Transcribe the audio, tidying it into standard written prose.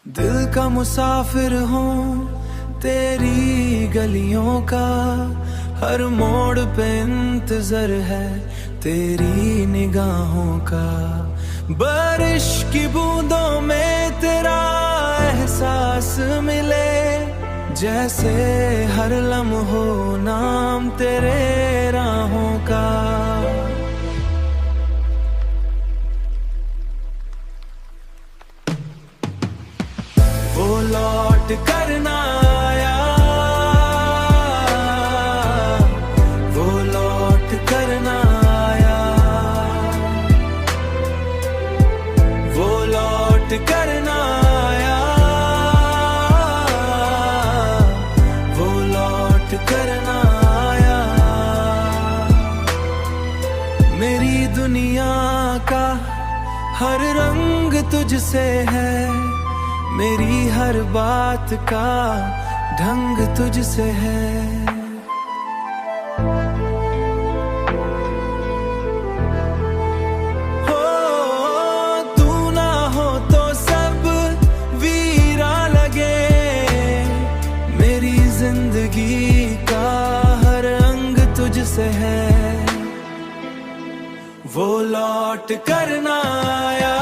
दिल का मुसाफिर हूँ तेरी गलियों का, हर मोड़ पे इंतज़ार है तेरी निगाहों का। बारिश की बूंदों में तेरा एहसास मिले, जैसे हर लम्हो नाम तेरे राहों का। वो लौट कर ना आया, वो लौट कर ना आया, वो लौट कर ना आया, वो लौट कर ना आया। मेरी दुनिया का हर रंग तुझसे है, मेरी हर बात का ढंग तुझसे है। हो तू ना हो तो सब वीरा लगे, मेरी जिंदगी का हर अंग तुझसे है। वो लौट कर ना आया,